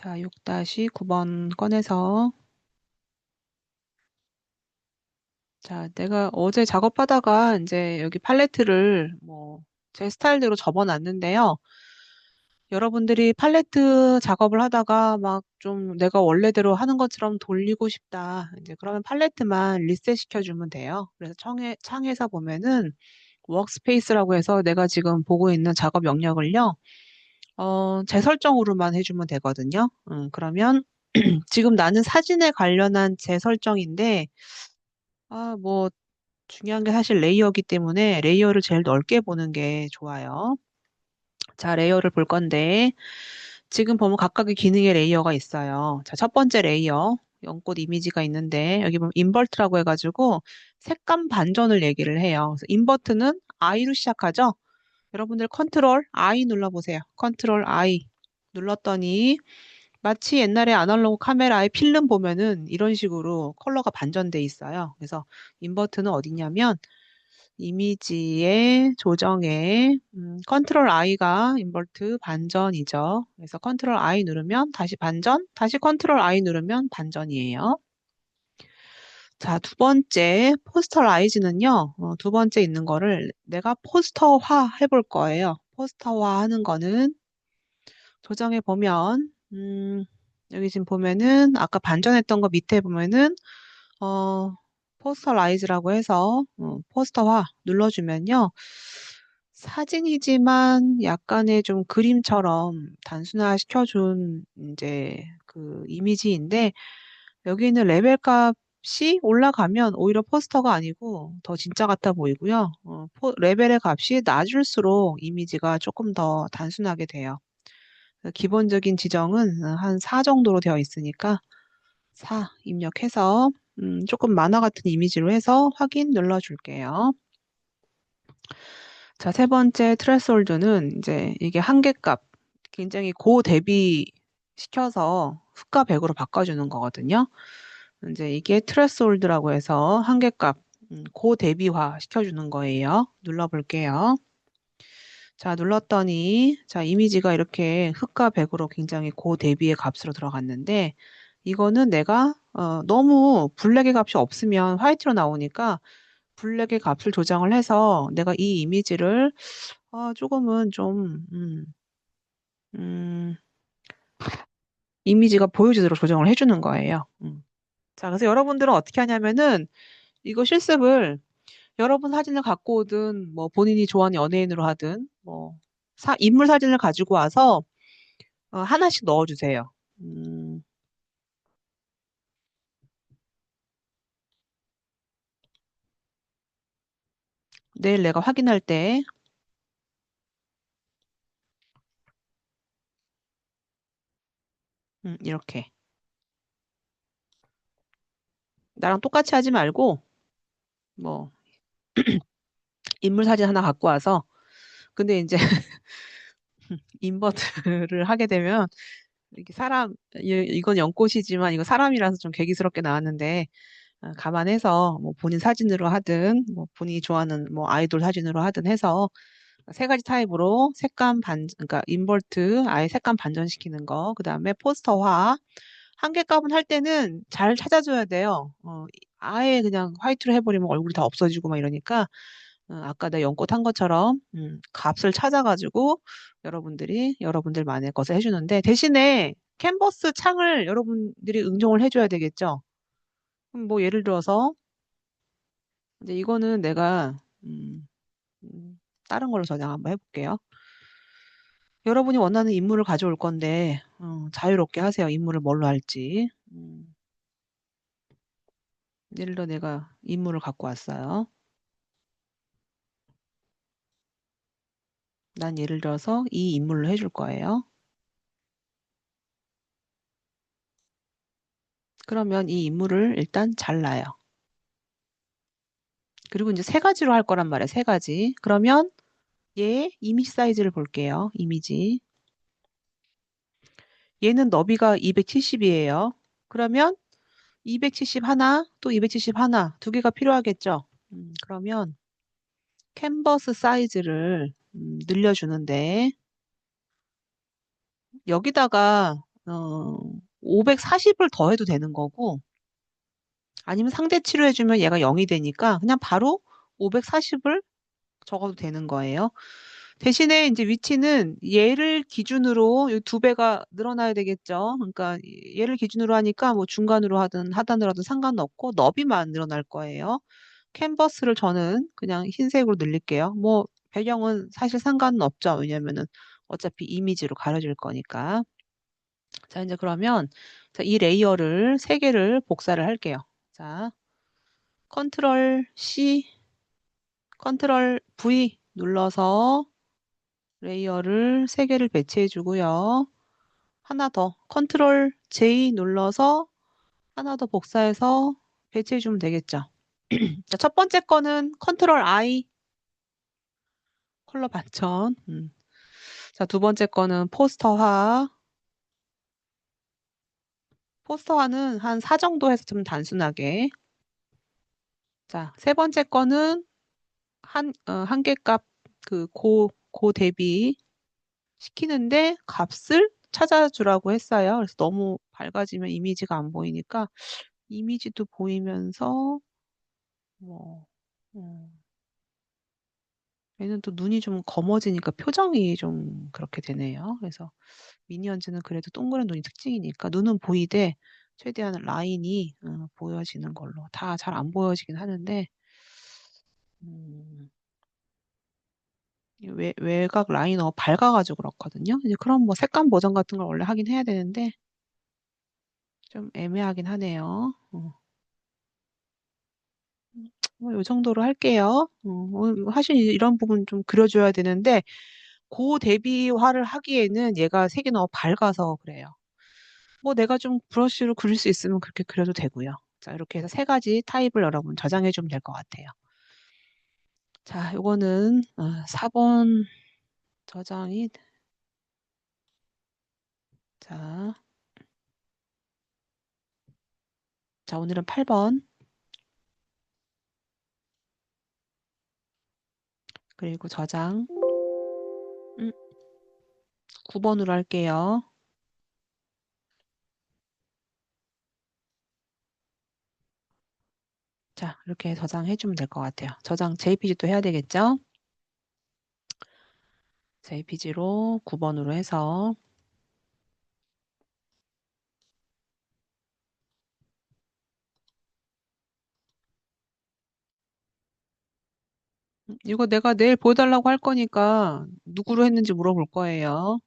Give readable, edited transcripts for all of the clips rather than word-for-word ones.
자, 6-9번 꺼내서. 자, 내가 어제 작업하다가 이제 여기 팔레트를 제 스타일대로 접어놨는데요. 여러분들이 팔레트 작업을 하다가 막 좀 내가 원래대로 하는 것처럼 돌리고 싶다. 이제 그러면 팔레트만 리셋 시켜주면 돼요. 그래서 창에서 보면은 워크스페이스라고 해서 내가 지금 보고 있는 작업 영역을요. 재설정으로만 해주면 되거든요. 그러면 지금 나는 사진에 관련한 재설정인데, 중요한 게 사실 레이어이기 때문에 레이어를 제일 넓게 보는 게 좋아요. 자, 레이어를 볼 건데, 지금 보면 각각의 기능의 레이어가 있어요. 자, 첫 번째 레이어, 연꽃 이미지가 있는데, 여기 보면 인버트라고 해가지고 색감 반전을 얘기를 해요. 그래서 인버트는 I로 시작하죠? 여러분들 컨트롤 I 눌러보세요. 컨트롤 I 눌렀더니, 마치 옛날에 아날로그 카메라의 필름 보면은 이런 식으로 컬러가 반전돼 있어요. 그래서 인버트는 어디냐면 이미지의 조정에 컨트롤 I가 인버트 반전이죠. 그래서 컨트롤 I 누르면 다시 반전, 다시 컨트롤 I 누르면 반전이에요. 자, 두 번째 포스터라이즈는요. 두 번째 있는 거를 내가 포스터화 해볼 거예요. 포스터화 하는 거는 조정해 보면 여기 지금 보면은 아까 반전했던 거 밑에 보면은 어, 포스터라이즈라고 해서 포스터화 눌러주면요. 사진이지만 약간의 좀 그림처럼 단순화 시켜준 이제 그 이미지인데 여기 있는 레벨 값이 올라가면 오히려 포스터가 아니고 더 진짜 같아 보이고요. 레벨의 값이 낮을수록 이미지가 조금 더 단순하게 돼요. 기본적인 지정은 한 4 정도로 되어 있으니까 4 입력해서 조금 만화 같은 이미지로 해서 확인 눌러줄게요. 자, 세 번째 트레스홀드는 이제 이게 한계값 굉장히 고 대비 시켜서 흑과 백으로 바꿔주는 거거든요. 이제 이게 트레스홀드라고 해서 한계값 고 대비화 시켜주는 거예요. 눌러볼게요. 자, 눌렀더니 자, 이미지가 이렇게 흑과 백으로 굉장히 고 대비의 값으로 들어갔는데 이거는 내가 너무 블랙의 값이 없으면 화이트로 나오니까 블랙의 값을 조정을 해서 내가 이 이미지를 조금은 좀 음, 이미지가 보여지도록 조정을 해주는 거예요. 자, 그래서 여러분들은 어떻게 하냐면은 이거 실습을 여러분 사진을 갖고 오든 뭐 본인이 좋아하는 연예인으로 하든 뭐 인물 사진을 가지고 와서 하나씩 넣어주세요. 내일 내가 확인할 때 이렇게 나랑 똑같이 하지 말고 뭐 인물 사진 하나 갖고 와서 근데 이제 인버트를 하게 되면 이렇게 이건 연꽃이지만 이거 사람이라서 좀 괴기스럽게 나왔는데 감안해서 뭐 본인 사진으로 하든 뭐 본인이 좋아하는 뭐 아이돌 사진으로 하든 해서 세 가지 타입으로 그러니까 인버트 아예 색감 반전시키는 거, 그다음에 포스터화 한계값은 할 때는 잘 찾아줘야 돼요. 아예 그냥 화이트로 해버리면 얼굴이 다 없어지고 막 이러니까 아까 내가 연꽃 한 것처럼 값을 찾아가지고 여러분들이 여러분들만의 것을 해주는데 대신에 캔버스 창을 여러분들이 응용을 해줘야 되겠죠. 그럼 뭐 예를 들어서 이제 이거는 내가 다른 걸로 저장 한번 해볼게요. 여러분이 원하는 인물을 가져올 건데 자유롭게 하세요. 인물을 뭘로 할지. 예를 들어 내가 인물을 갖고 왔어요. 난 예를 들어서 이 인물로 해줄 거예요. 그러면 이 인물을 일단 잘라요. 그리고 이제 세 가지로 할 거란 말이에요. 세 가지. 그러면 얘 이미지 사이즈를 볼게요. 이미지. 얘는 너비가 270이에요. 그러면 270 하나, 또 270 하나, 두 개가 필요하겠죠. 그러면 캔버스 사이즈를 늘려주는데 여기다가 어, 540을 더해도 되는 거고, 아니면 상대 치료해주면 얘가 0이 되니까 그냥 바로 540을 적어도 되는 거예요. 대신에 이제 위치는 얘를 기준으로 이두 배가 늘어나야 되겠죠. 그러니까 얘를 기준으로 하니까 뭐 중간으로 하든 하단으로 하든 상관없고 너비만 늘어날 거예요. 캔버스를 저는 그냥 흰색으로 늘릴게요. 뭐 배경은 사실 상관은 없죠. 왜냐면은 어차피 이미지로 가려질 거니까. 자, 이제 그러면 자, 이 레이어를 세 개를 복사를 할게요. 자, 컨트롤 C, 컨트롤 V 눌러서 레이어를 세 개를 배치해 주고요. 하나 더 컨트롤 J 눌러서 하나 더 복사해서 배치해 주면 되겠죠. 자, 첫 번째 거는 컨트롤 I 컬러 반전. 자, 두 번째 거는 포스터화. 포스터화는 한 4 정도 해서 좀 단순하게. 자, 세 번째 거는 한 개 값 고 대비 시키는데 값을 찾아주라고 했어요. 그래서 너무 밝아지면 이미지가 안 보이니까 이미지도 보이면서 뭐 얘는 또 눈이 좀 검어지니까 표정이 좀 그렇게 되네요. 그래서 미니언즈는 그래도 동그란 눈이 특징이니까 눈은 보이되 최대한 라인이 보여지는 걸로 다 잘 안 보여지긴 하는데 음, 외곽 라인이 너무 밝아가지고 그렇거든요. 이제 그럼 뭐 색감 보정 같은 걸 원래 하긴 해야 되는데 좀 애매하긴 하네요. 뭐요 정도로 할게요. 사실 이런 부분 좀 그려줘야 되는데 고 대비화를 하기에는 얘가 색이 너무 밝아서 그래요. 뭐 내가 좀 브러쉬로 그릴 수 있으면 그렇게 그려도 되고요. 자, 이렇게 해서 세 가지 타입을 여러분 저장해 주면 될 것 같아요. 자, 요거는 4번 저장이 자, 자 오늘은 8번 그리고 저장 9번으로 할게요. 자, 이렇게 저장해 주면 될 것 같아요. 저장 JPG도 해야 되겠죠? JPG로 9번으로 해서 이거 내가 내일 보여달라고 할 거니까 누구로 했는지 물어볼 거예요.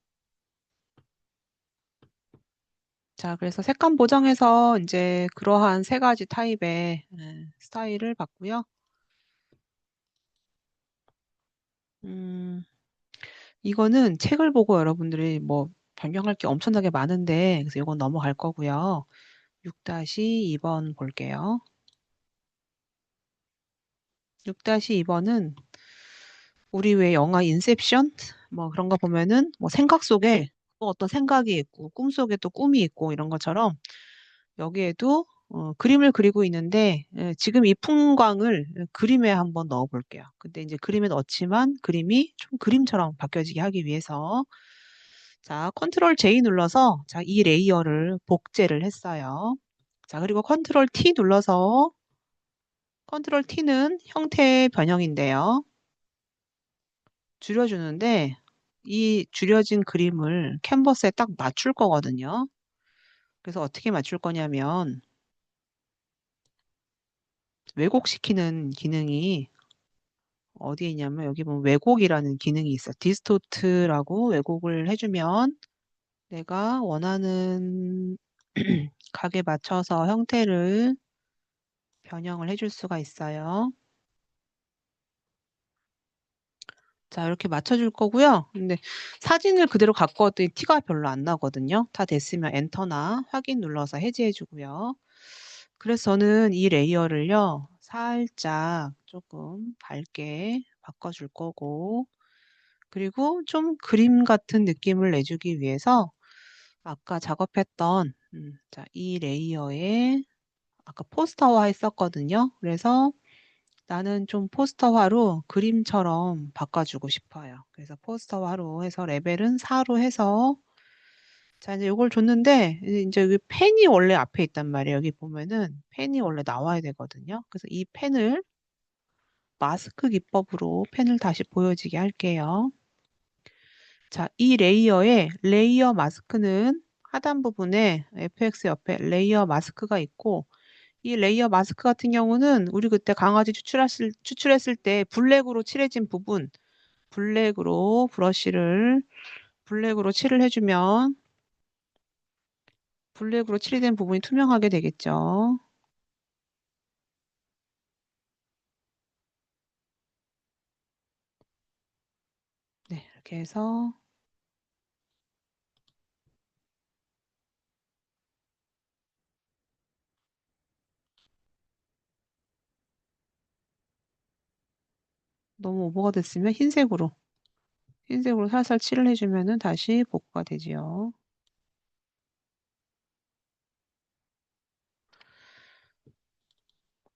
자, 그래서 색감 보정해서 이제 그러한 세 가지 타입의 스타일을 봤고요. 음, 이거는 책을 보고 여러분들이 뭐 변경할 게 엄청나게 많은데 그래서 이건 넘어갈 거고요. 6-2번 볼게요. 6-2번은 우리 왜 영화 인셉션 뭐 그런 거 보면은 뭐 생각 속에 또 어떤 생각이 있고 꿈 속에 또 꿈이 있고 이런 것처럼 여기에도 그림을 그리고 있는데 지금 이 풍광을 그림에 한번 넣어 볼게요. 근데 이제 그림에 넣지만 그림이 좀 그림처럼 바뀌어지게 하기 위해서 자, 컨트롤 J 눌러서 자, 이 레이어를 복제를 했어요. 자, 그리고 컨트롤 T 눌러서 컨트롤 T는 형태의 변형인데요. 줄여주는데 이 줄여진 그림을 캔버스에 딱 맞출 거거든요. 그래서 어떻게 맞출 거냐면 왜곡시키는 기능이 어디에 있냐면 여기 보면 왜곡이라는 기능이 있어. 디스토트라고 왜곡을 해주면 내가 원하는 각에 맞춰서 형태를 변형을 해줄 수가 있어요. 자, 이렇게 맞춰줄 거고요. 근데 사진을 그대로 갖고 왔더니 티가 별로 안 나거든요. 다 됐으면 엔터나 확인 눌러서 해제해 주고요. 그래서 저는 이 레이어를요, 살짝 조금 밝게 바꿔줄 거고, 그리고 좀 그림 같은 느낌을 내주기 위해서 아까 작업했던 자, 이 레이어에 아까 포스터화 했었거든요. 그래서 나는 좀 포스터화로 그림처럼 바꿔주고 싶어요. 그래서 포스터화로 해서 레벨은 4로 해서 자, 이제 이걸 줬는데, 이제 여기 펜이 원래 앞에 있단 말이에요. 여기 보면은 펜이 원래 나와야 되거든요. 그래서 이 펜을 마스크 기법으로 펜을 다시 보여지게 할게요. 자, 이 레이어에 레이어 마스크는 하단 부분에 FX 옆에 레이어 마스크가 있고, 이 레이어 마스크 같은 경우는 우리 그때 강아지 추출했을 때 블랙으로 칠해진 부분, 블랙으로 브러쉬를 블랙으로 칠을 해주면 블랙으로 칠된 부분이 투명하게 되겠죠. 네, 이렇게 해서 너무 오버가 됐으면 흰색으로 살살 칠을 해주면은 다시 복구가 되지요.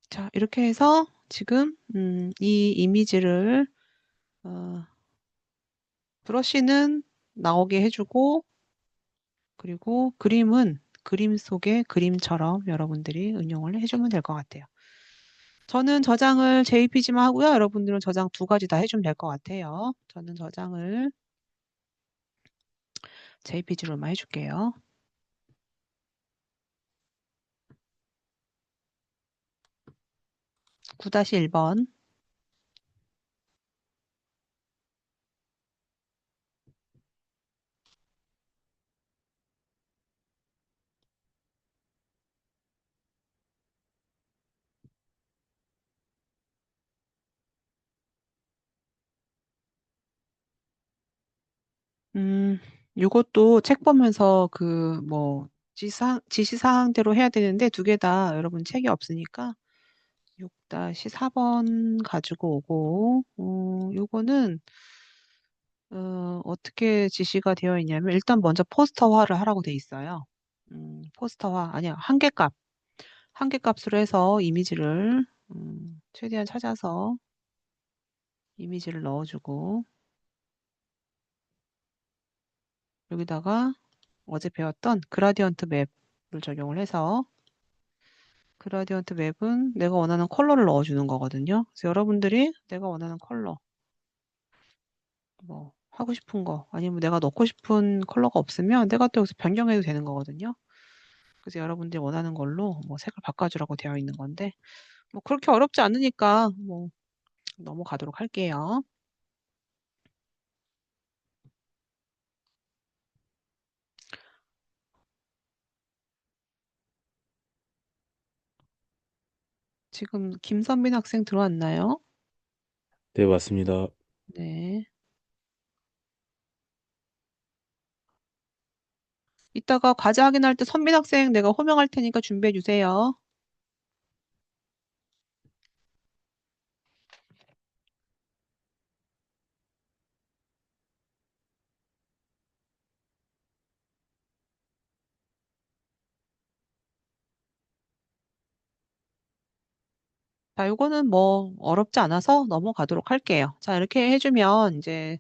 자, 이렇게 해서 지금 이 이미지를 어, 브러쉬는 나오게 해주고 그리고 그림은 그림 속의 그림처럼 여러분들이 응용을 해주면 될 것 같아요. 저는 저장을 JPG만 하고요. 여러분들은 저장 두 가지 다 해주면 될 것 같아요. 저는 저장을 JPG로만 해줄게요. 9-1번. 요것도 책 보면서 지시사항대로 해야 되는데 두 개 다 여러분 책이 없으니까 6-4번 가지고 오고, 요거는, 어떻게 지시가 되어 있냐면, 일단 먼저 포스터화를 하라고 돼 있어요. 포스터화, 아니야, 한계값으로 해서 이미지를, 최대한 찾아서 이미지를 넣어주고, 여기다가 어제 배웠던 그라디언트 맵을 적용을 해서, 그라디언트 맵은 내가 원하는 컬러를 넣어주는 거거든요. 그래서 여러분들이 내가 원하는 컬러, 뭐 하고 싶은 거 아니면 내가 넣고 싶은 컬러가 없으면 내가 또 여기서 변경해도 되는 거거든요. 그래서 여러분들이 원하는 걸로 뭐 색을 바꿔주라고 되어 있는 건데 뭐 그렇게 어렵지 않으니까 뭐 넘어가도록 할게요. 지금 김선민 학생 들어왔나요? 네, 맞습니다. 네. 이따가 과제 확인할 때 선민 학생 내가 호명할 테니까 준비해 주세요. 자, 요거는 뭐 어렵지 않아서 넘어가도록 할게요. 자, 이렇게 해주면 이제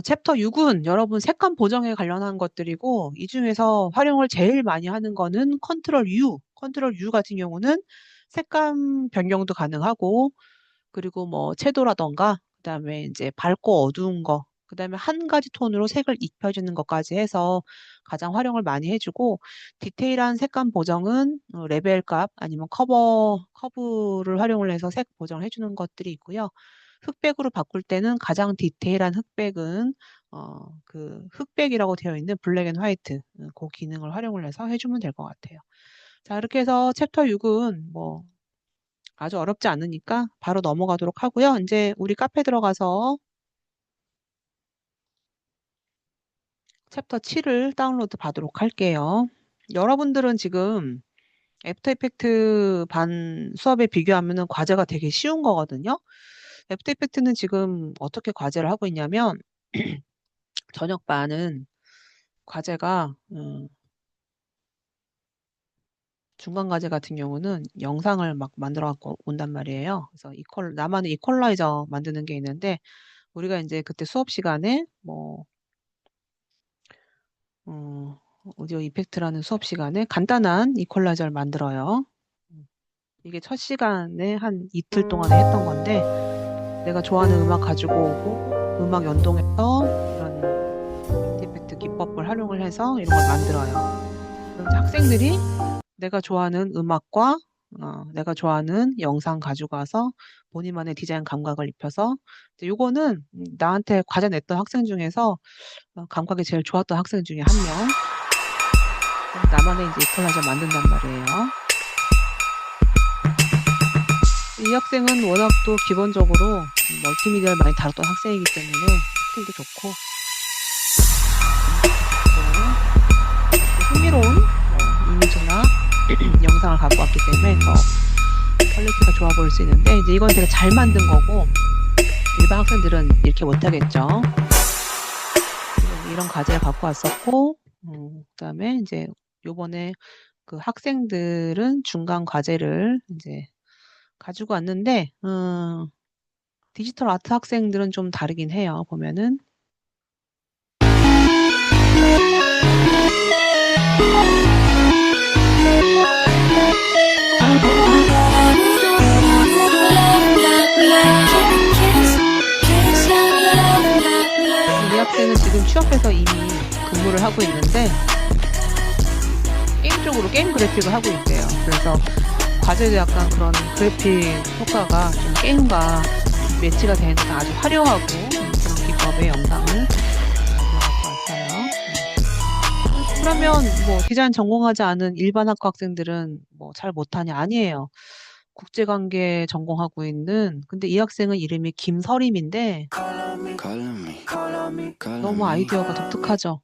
챕터 6은 여러분 색감 보정에 관련한 것들이고, 이 중에서 활용을 제일 많이 하는 거는 컨트롤 U. 컨트롤 U 같은 경우는 색감 변경도 가능하고, 그리고 뭐 채도라던가, 그다음에 이제 밝고 어두운 거, 그다음에 한 가지 톤으로 색을 입혀주는 것까지 해서 가장 활용을 많이 해주고, 디테일한 색감 보정은 레벨 값 아니면 커브를 활용을 해서 색 보정을 해주는 것들이 있고요. 흑백으로 바꿀 때는 가장 디테일한 흑백은 그 흑백이라고 되어 있는 블랙 앤 화이트 그 기능을 활용을 해서 해주면 될 것 같아요. 자, 이렇게 해서 챕터 6은 뭐 아주 어렵지 않으니까 바로 넘어가도록 하고요. 이제 우리 카페 들어가서 챕터 7을 다운로드 받도록 할게요. 여러분들은 지금 애프터 이펙트 반 수업에 비교하면은 과제가 되게 쉬운 거거든요. 애프터 이펙트는 지금 어떻게 과제를 하고 있냐면 저녁 반은 과제가 중간 과제 같은 경우는 영상을 막 만들어 갖고 온단 말이에요. 그래서 나만의 이퀄라이저 만드는 게 있는데 우리가 이제 그때 수업 시간에 뭐 어, 오디오 이펙트라는 수업 시간에 간단한 이퀄라이저를 만들어요. 이게 첫 시간에 한 이틀 동안에 했던 건데 내가 좋아하는 음악 가지고 오고 음악 연동해서 이런 이펙트 기법을 활용을 해서 이런 걸 만들어요. 그럼 이제 학생들이 내가 좋아하는 음악과 내가 좋아하는 영상 가지고 와서 본인만의 디자인 감각을 입혀서 이제 요거는 나한테 과제 냈던 학생 중에서 감각이 제일 좋았던 학생 중에 한 명. 그럼 나만의 이제 이퀄라이저 만든단 말이에요. 이 학생은 워낙 또 기본적으로 멀티미디어를 많이 다뤘던 학생이기 때문에 스킬도 좋고 흥미로운 이미지나 영상을 갖고 왔기 때문에 더 퀄리티가 좋아 보일 수 있는데 이제 이건 되게 잘 만든 거고 일반 학생들은 이렇게 못하겠죠. 이런 과제를 갖고 왔었고 그다음에 이제 요번에 그 학생들은 중간 과제를 이제 가지고 왔는데 디지털 아트 학생들은 좀 다르긴 해요. 보면은 이 학생은 지금 취업해서 이미 근무를 하고 있는데 게임 쪽으로 게임 그래픽을 하고 있대요. 그래서 과제도 약간 그런 그래픽 효과가 좀 게임과 매치가 되는 아주 화려하고 그런 기법의 영상을 가져갖고 왔어요. 그러면 뭐 디자인 전공하지 않은 일반 학과 학생들은 뭐 잘 못하냐? 아니에요. 국제관계 전공하고 있는 근데 이 학생은 이름이 김서림인데 너무 아이디어가 독특하죠.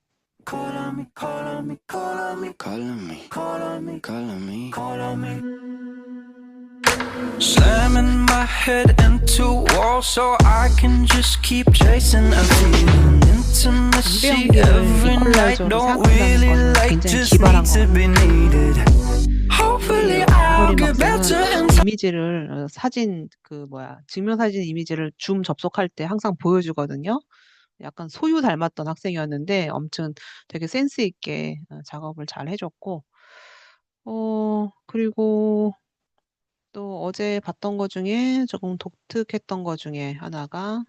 Slamming my head into walls so I can just keep chasing a feeling intimacy every night. Don't really like, just need to be needed. Hopefully I'll get better in time. 이미지를 사진 증명사진 이미지를 줌 접속할 때 항상 보여주거든요. 약간 소유 닮았던 학생이었는데 엄청 되게 센스 있게 작업을 잘 해줬고 그리고 또 어제 봤던 것 중에 조금 독특했던 것 중에 하나가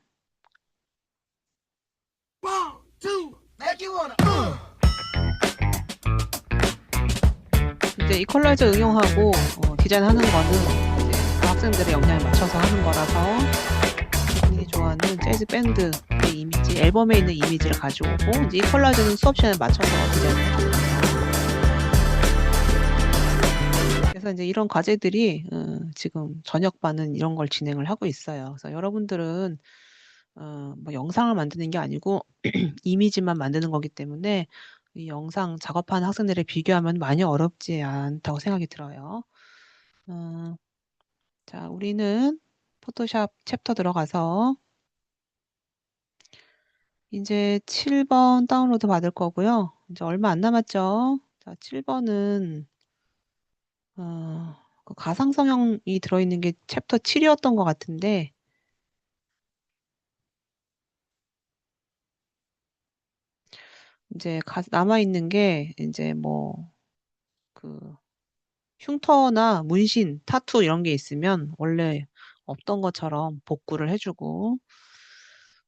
이제 이퀄라이저 응용하고 디자인하는 거는 이제 그 학생들의 역량에 맞춰서 하는 거라서 본인이 좋아하는 재즈 밴드의 이미지, 앨범에 있는 이미지를 가지고 오고 이제 이퀄라이저는 수업 시간에 맞춰서 디자인을 해주는 거죠. 그래서 이제 이런 과제들이 지금 저녁반은 이런 걸 진행을 하고 있어요. 그래서 여러분들은 뭐 영상을 만드는 게 아니고 이미지만 만드는 거기 때문에 이 영상 작업하는 학생들에 비교하면 많이 어렵지 않다고 생각이 들어요. 자, 우리는 포토샵 챕터 들어가서 이제 7번 다운로드 받을 거고요. 이제 얼마 안 남았죠? 자, 7번은 그 가상 성형이 들어있는 게 챕터 7이었던 것 같은데 이제 남아있는 게 이제 뭐 그 흉터나 문신, 타투 이런 게 있으면 원래 없던 것처럼 복구를 해주고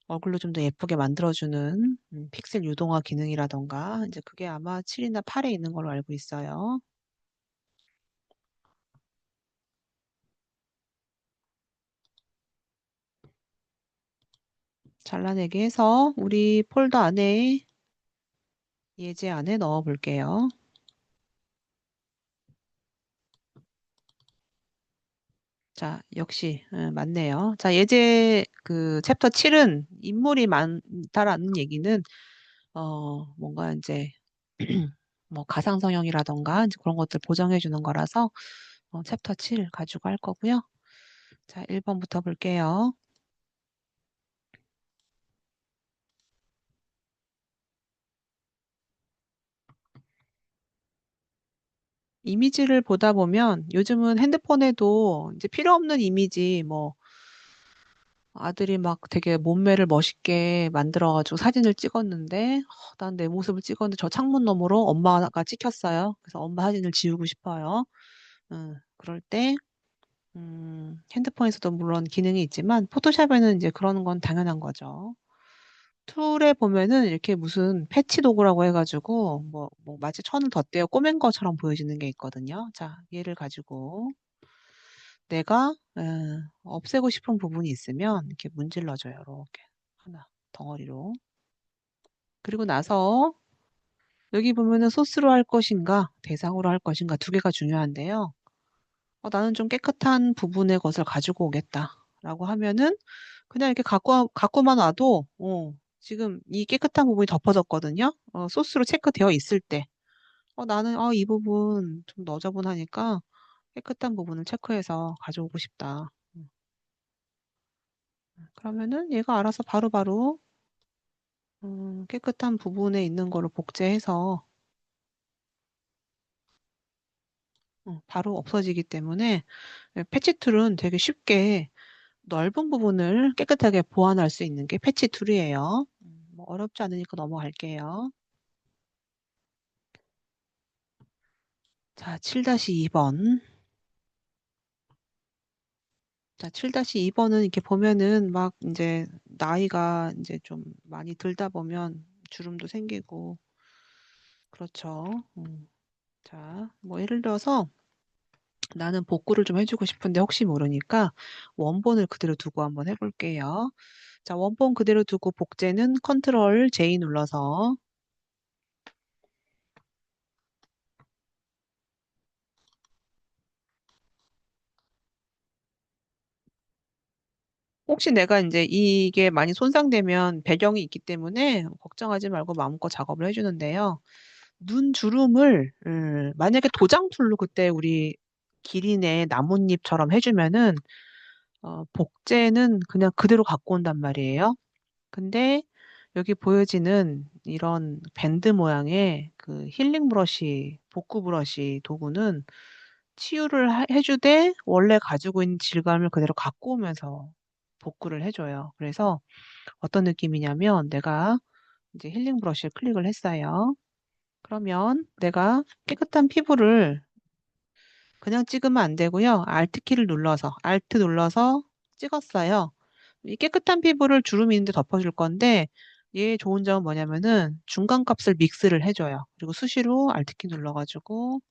얼굴로 좀 더 예쁘게 만들어주는 픽셀 유동화 기능이라던가 이제 그게 아마 7이나 8에 있는 걸로 알고 있어요. 잘라내기 해서 우리 폴더 안에 예제 안에 넣어 볼게요. 자, 역시 맞네요. 자, 예제 그 챕터 7은 인물이 많다라는 얘기는 뭔가 이제 뭐 가상 성형이라던가 이제 그런 것들 보정해 주는 거라서 챕터 7 가지고 할 거고요. 자, 1번부터 볼게요. 이미지를 보다 보면 요즘은 핸드폰에도 이제 필요 없는 이미지 뭐 아들이 막 되게 몸매를 멋있게 만들어가지고 사진을 찍었는데, 난 내 모습을 찍었는데 저 창문 너머로 엄마가 찍혔어요. 그래서 엄마 사진을 지우고 싶어요. 그럴 때, 핸드폰에서도 물론 기능이 있지만, 포토샵에는 이제 그러는 건 당연한 거죠. 툴에 보면은 이렇게 무슨 패치 도구라고 해가지고, 뭐 마치 천을 덧대어 꼬맨 것처럼 보여지는 게 있거든요. 자, 얘를 가지고 내가 없애고 싶은 부분이 있으면 이렇게 문질러줘요. 이렇게 하나 덩어리로. 그리고 나서 여기 보면은 소스로 할 것인가 대상으로 할 것인가 두 개가 중요한데요. 나는 좀 깨끗한 부분의 것을 가지고 오겠다라고 하면은 그냥 이렇게 갖고만 와도 지금 이 깨끗한 부분이 덮어졌거든요. 소스로 체크되어 있을 때 나는 이 부분 좀 너저분하니까 깨끗한 부분을 체크해서 가져오고 싶다. 그러면은 얘가 알아서 바로바로 깨끗한 부분에 있는 거를 복제해서 바로 없어지기 때문에 패치 툴은 되게 쉽게 넓은 부분을 깨끗하게 보완할 수 있는 게 패치 툴이에요. 뭐 어렵지 않으니까 넘어갈게요. 자, 7-2번. 자, 7-2번은 이렇게 보면은 막 이제 나이가 이제 좀 많이 들다 보면 주름도 생기고 그렇죠. 자, 뭐 예를 들어서 나는 복구를 좀 해주고 싶은데 혹시 모르니까 원본을 그대로 두고 한번 해볼게요. 자, 원본 그대로 두고 복제는 컨트롤 J 눌러서 혹시 내가 이제 이게 많이 손상되면 배경이 있기 때문에 걱정하지 말고 마음껏 작업을 해주는데요. 눈 주름을 만약에 도장 툴로 그때 우리 기린의 나뭇잎처럼 해주면은 복제는 그냥 그대로 갖고 온단 말이에요. 근데 여기 보여지는 이런 밴드 모양의 그 힐링 브러쉬, 복구 브러쉬 도구는 치유를 해주되 원래 가지고 있는 질감을 그대로 갖고 오면서 복구를 해줘요. 그래서 어떤 느낌이냐면 내가 이제 힐링 브러쉬를 클릭을 했어요. 그러면 내가 깨끗한 피부를 그냥 찍으면 안 되고요. Alt 키를 눌러서, Alt 눌러서 찍었어요. 이 깨끗한 피부를 주름이 있는데 덮어줄 건데 얘 좋은 점은 뭐냐면은 중간 값을 믹스를 해줘요. 그리고 수시로 Alt 키 눌러가지고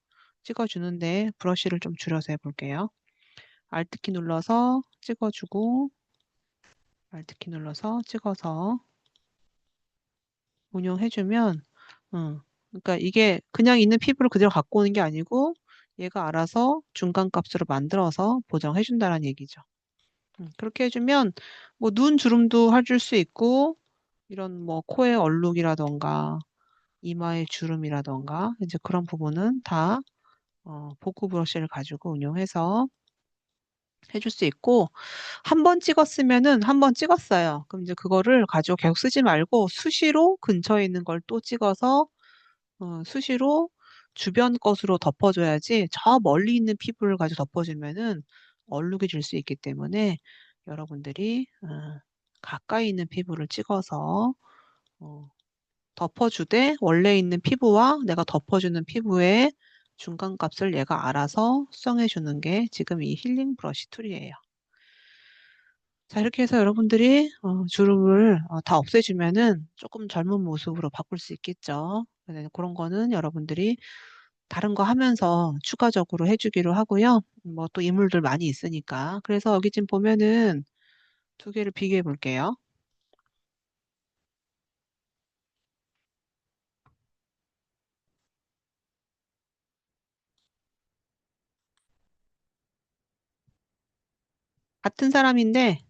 찍어주는데 브러쉬를 좀 줄여서 해볼게요. Alt 키 눌러서 찍어주고 Alt 키 눌러서 찍어서 운용해주면 그러니까 이게 그냥 있는 피부를 그대로 갖고 오는 게 아니고 얘가 알아서 중간 값으로 만들어서 보정해준다는 얘기죠. 그렇게 해주면 뭐 눈 주름도 해줄 수 있고 이런 뭐 코의 얼룩이라던가 이마의 주름이라던가 이제 그런 부분은 다 복구 브러쉬를 가지고 운용해서 해줄 수 있고 한 번 찍었으면은 한 번 찍었어요. 그럼 이제 그거를 가지고 계속 쓰지 말고 수시로 근처에 있는 걸 또 찍어서 수시로 주변 것으로 덮어줘야지 저 멀리 있는 피부를 가지고 덮어주면은 얼룩이 질 수 있기 때문에 여러분들이 가까이 있는 피부를 찍어서 어, 덮어주되 원래 있는 피부와 내가 덮어주는 피부의 중간 값을 얘가 알아서 수정해 주는 게 지금 이 힐링 브러쉬 툴이에요. 자, 이렇게 해서 여러분들이 주름을 다 없애주면은 조금 젊은 모습으로 바꿀 수 있겠죠. 네, 그런 거는 여러분들이 다른 거 하면서 추가적으로 해주기로 하고요. 뭐 또 이물들 많이 있으니까. 그래서 여기 지금 보면은 두 개를 비교해 볼게요. 같은 사람인데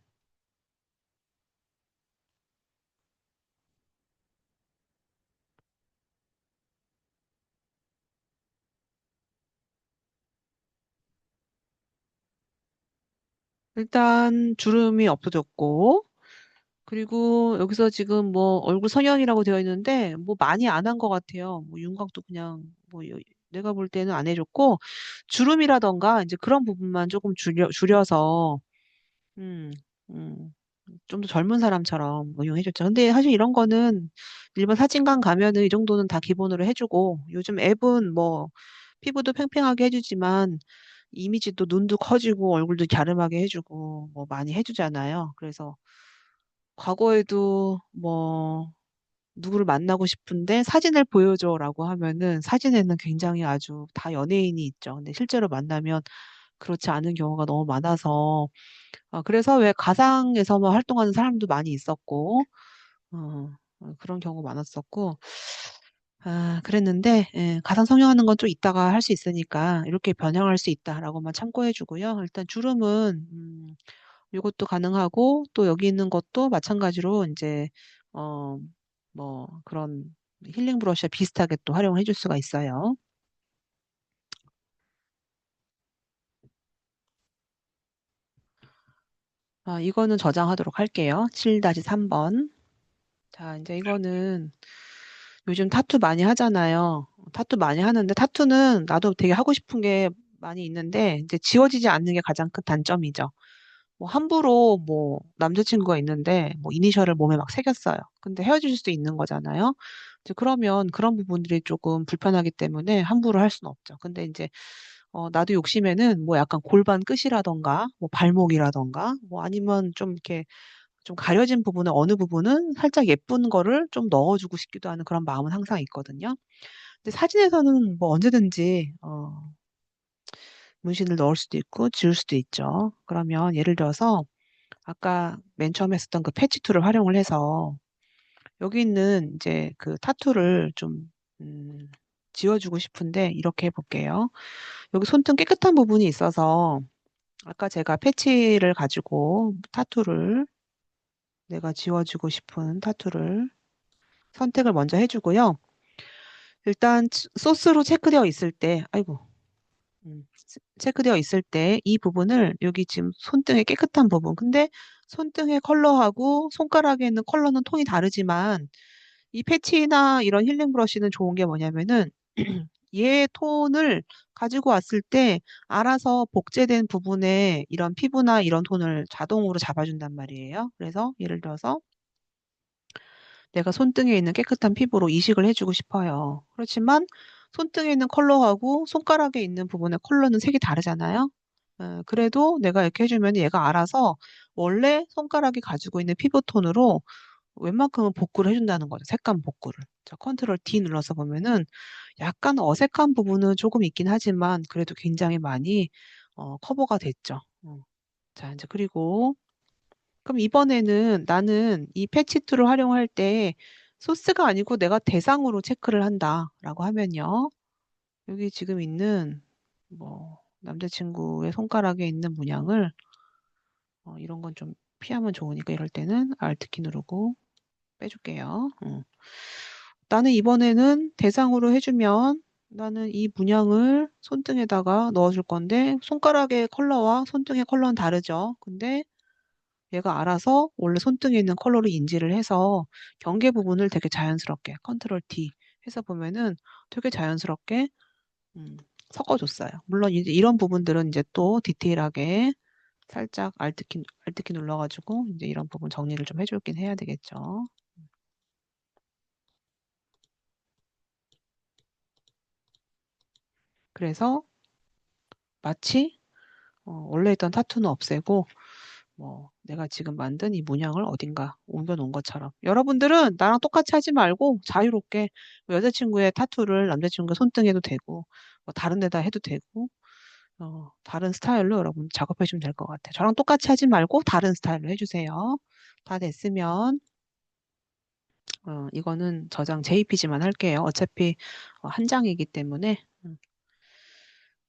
일단 주름이 없어졌고 그리고 여기서 지금 뭐 얼굴 성형이라고 되어 있는데 뭐 많이 안 한 것 같아요. 뭐 윤곽도 그냥 뭐 내가 볼 때는 안 해줬고 주름이라던가 이제 그런 부분만 조금 줄여서 음, 음, 좀 더 젊은 사람처럼 응용해줬죠. 근데 사실 이런 거는 일반 사진관 가면은 이 정도는 다 기본으로 해주고 요즘 앱은 뭐 피부도 팽팽하게 해주지만 이미지도 눈도 커지고 얼굴도 갸름하게 해주고 뭐 많이 해주잖아요. 그래서 과거에도 뭐 누구를 만나고 싶은데 사진을 보여줘라고 하면은 사진에는 굉장히 아주 다 연예인이 있죠. 근데 실제로 만나면 그렇지 않은 경우가 너무 많아서 그래서 왜 가상에서만 활동하는 사람도 많이 있었고 그런 경우 많았었고 그랬는데 예, 가상 성형하는 건 좀 이따가 할 수 있으니까 이렇게 변형할 수 있다라고만 참고해 주고요. 일단 주름은 이것도 가능하고 또 여기 있는 것도 마찬가지로 이제 어 뭐 그런 힐링 브러쉬와 비슷하게 또 활용해 줄 수가 있어요. 이거는 저장하도록 할게요. 7-3번. 자, 이제 이거는 요즘 타투 많이 하잖아요. 타투 많이 하는데 타투는 나도 되게 하고 싶은 게 많이 있는데 이제 지워지지 않는 게 가장 큰 단점이죠. 뭐 함부로 뭐 남자친구가 있는데 뭐 이니셜을 몸에 막 새겼어요. 근데 헤어질 수도 있는 거잖아요. 이제 그러면 그런 부분들이 조금 불편하기 때문에 함부로 할 수는 없죠. 근데 이제 나도 욕심에는 뭐 약간 골반 끝이라던가 뭐 발목이라던가 뭐 아니면 좀 이렇게 좀 가려진 부분에 어느 부분은 살짝 예쁜 거를 좀 넣어주고 싶기도 하는 그런 마음은 항상 있거든요. 근데 사진에서는 뭐 언제든지 문신을 넣을 수도 있고 지울 수도 있죠. 그러면 예를 들어서 아까 맨 처음에 했었던 그 패치 툴을 활용을 해서 여기 있는 이제 그 타투를 좀 지워주고 싶은데 이렇게 해볼게요. 여기 손등 깨끗한 부분이 있어서 아까 제가 패치를 가지고 타투를 내가 지워주고 싶은 타투를 선택을 먼저 해주고요. 일단 소스로 체크되어 있을 때, 아이고, 체크되어 있을 때 이 부분을 여기 지금 손등의 깨끗한 부분. 근데 손등의 컬러하고 손가락에 있는 컬러는 톤이 다르지만 이 패치나 이런 힐링 브러쉬는 좋은 게 뭐냐면은 얘 톤을 가지고 왔을 때 알아서 복제된 부분에 이런 피부나 이런 톤을 자동으로 잡아준단 말이에요. 그래서 예를 들어서 내가 손등에 있는 깨끗한 피부로 이식을 해주고 싶어요. 그렇지만 손등에 있는 컬러하고 손가락에 있는 부분의 컬러는 색이 다르잖아요. 그래도 내가 이렇게 해주면 얘가 알아서 원래 손가락이 가지고 있는 피부 톤으로 웬만큼은 복구를 해준다는 거죠. 색감 복구를. 자, 컨트롤 D 눌러서 보면은 약간 어색한 부분은 조금 있긴 하지만 그래도 굉장히 많이 커버가 됐죠. 자, 이제 그리고 그럼 이번에는 나는 이 패치 툴을 활용할 때 소스가 아니고 내가 대상으로 체크를 한다라고 하면요. 여기 지금 있는 뭐 남자친구의 손가락에 있는 문양을 이런 건 좀 피하면 좋으니까 이럴 때는 Alt키 누르고 빼줄게요. 나는 이번에는 대상으로 해주면 나는 이 문양을 손등에다가 넣어줄 건데 손가락의 컬러와 손등의 컬러는 다르죠. 근데 얘가 알아서 원래 손등에 있는 컬러를 인지를 해서 경계 부분을 되게 자연스럽게 컨트롤 D 해서 보면은 되게 자연스럽게 음, 섞어줬어요. 물론 이제 이런 부분들은 이제 또 디테일하게 살짝 알트키 눌러가지고 이제 이런 부분 정리를 좀 해줄긴 해야 되겠죠. 그래서 마치 원래 있던 타투는 없애고 뭐 내가 지금 만든 이 문양을 어딘가 옮겨 놓은 것처럼 여러분들은 나랑 똑같이 하지 말고 자유롭게 뭐 여자친구의 타투를 남자친구 손등에도 되고 뭐 다른 데다 해도 되고 다른 스타일로 여러분 작업해 주면 될 것 같아요. 저랑 똑같이 하지 말고 다른 스타일로 해주세요. 다 됐으면 이거는 저장 JPG만 할게요. 어차피 한 장이기 때문에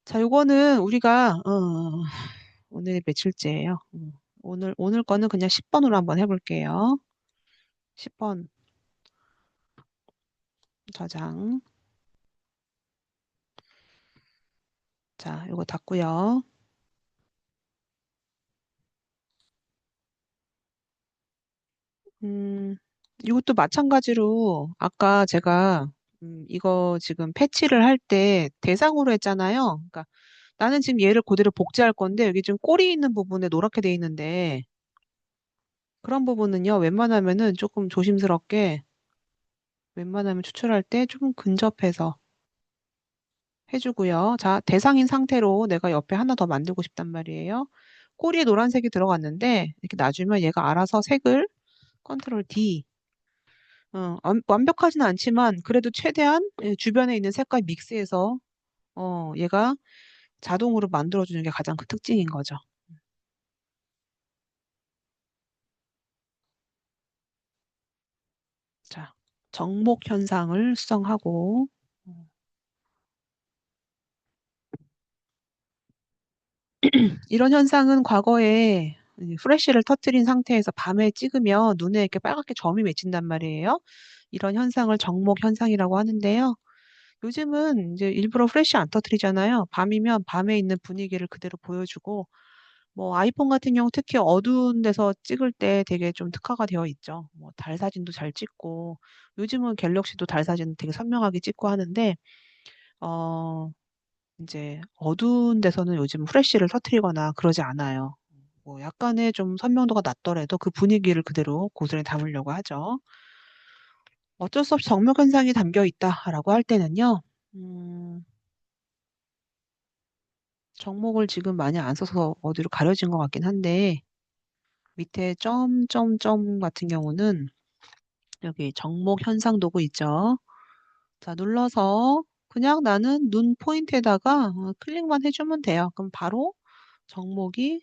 자, 요거는 우리가 오늘 며칠째예요. 오늘 거는 그냥 10번으로 한번 해볼게요. 10번 저장. 자, 요거 닫고요. 이것도 마찬가지로 아까 제가 이거 지금 패치를 할 때 대상으로 했잖아요. 그러니까 나는 지금 얘를 그대로 복제할 건데 여기 지금 꼬리 있는 부분에 노랗게 돼 있는데 그런 부분은요, 웬만하면은 조금 조심스럽게, 웬만하면 추출할 때 좀 근접해서 해주고요. 자, 대상인 상태로 내가 옆에 하나 더 만들고 싶단 말이에요. 꼬리에 노란색이 들어갔는데, 이렇게 놔주면 얘가 알아서 색을 컨트롤 D. 완벽하지는 않지만, 그래도 최대한 주변에 있는 색깔 믹스해서, 얘가 자동으로 만들어주는 게 가장 큰 특징인 거죠. 자, 정목 현상을 수정하고, 이런 현상은 과거에 프레쉬를 터트린 상태에서 밤에 찍으면 눈에 이렇게 빨갛게 점이 맺힌단 말이에요. 이런 현상을 정목 현상이라고 하는데요. 요즘은 이제 일부러 프레쉬 안 터트리잖아요. 밤이면 밤에 있는 분위기를 그대로 보여주고, 뭐 아이폰 같은 경우 특히 어두운 데서 찍을 때 되게 좀 특화가 되어 있죠. 뭐 달 사진도 잘 찍고, 요즘은 갤럭시도 달 사진 되게 선명하게 찍고 하는데, 어, 이제 어두운 데서는 요즘 프레쉬를 터트리거나 그러지 않아요. 뭐 약간의 좀 선명도가 낮더라도 그 분위기를 그대로 고스란히 담으려고 하죠. 어쩔 수 없이 정목 현상이 담겨 있다라고 할 때는요. 음, 정목을 지금 많이 안 써서 어디로 가려진 것 같긴 한데 밑에 점점점 같은 경우는 여기 정목 현상 도구 있죠. 자, 눌러서 그냥 나는 눈 포인트에다가 클릭만 해주면 돼요. 그럼 바로 정목이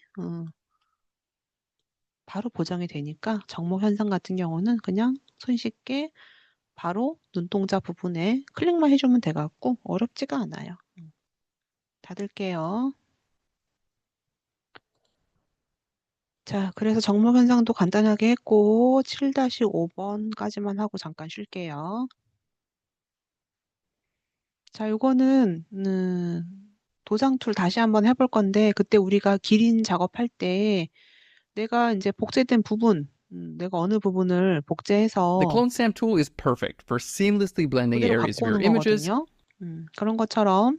바로 보정이 되니까 정목 현상 같은 경우는 그냥 손쉽게 바로 눈동자 부분에 클릭만 해주면 돼갖고 어렵지가 않아요. 닫을게요. 자, 그래서 정목 현상도 간단하게 했고 7-5번까지만 하고 잠깐 쉴게요. 자, 요거는 도장 툴 다시 한번 해볼 건데 그때 우리가 기린 작업할 때 내가 이제 복제된 부분, 내가 어느 부분을 The 복제해서 Clone Stamp tool is perfect for seamlessly blending 그대로 areas 갖고 of your 오는 images. 거거든요. 그런 것처럼.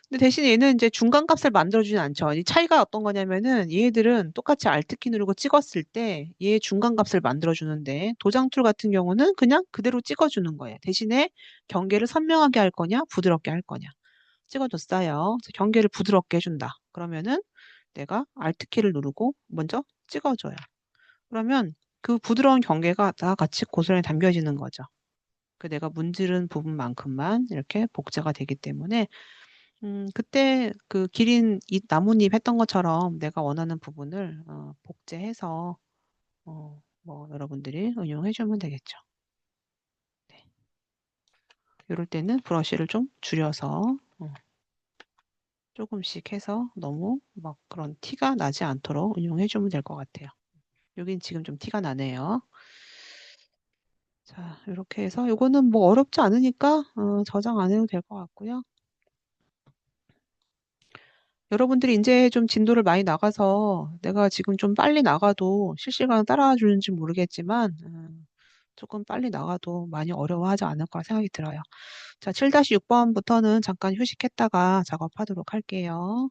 근데 대신 얘는 이제 중간값을 만들어주진 않죠. 이 차이가 어떤 거냐면은 얘들은 똑같이 Alt키 누르고 찍었을 때 얘 중간값을 만들어주는데 도장 툴 같은 경우는 그냥 그대로 찍어주는 거예요. 대신에 경계를 선명하게 할 거냐, 부드럽게 할 거냐. 찍어줬어요. 그래서 경계를 부드럽게 해준다. 그러면은 내가 Alt키를 누르고 먼저 찍어줘요. 그러면 그 부드러운 경계가 다 같이 고스란히 담겨지는 거죠. 그 내가 문지른 부분만큼만 이렇게 복제가 되기 때문에 그때 그 기린 이 나뭇잎 했던 것처럼 내가 원하는 부분을 복제해서 뭐 여러분들이 응용해 주면 되겠죠. 네. 이럴 때는 브러쉬를 좀 줄여서 조금씩 해서 너무 막 그런 티가 나지 않도록 응용해 주면 될 것 같아요. 여긴 지금 좀 티가 나네요. 자, 이렇게 해서 이거는 뭐 어렵지 않으니까 저장 안 해도 될 것 같고요. 여러분들이 이제 좀 진도를 많이 나가서 내가 지금 좀 빨리 나가도 실시간 따라와 주는지 모르겠지만 조금 빨리 나가도 많이 어려워하지 않을까 생각이 들어요. 자, 7-6번부터는 잠깐 휴식했다가 작업하도록 할게요.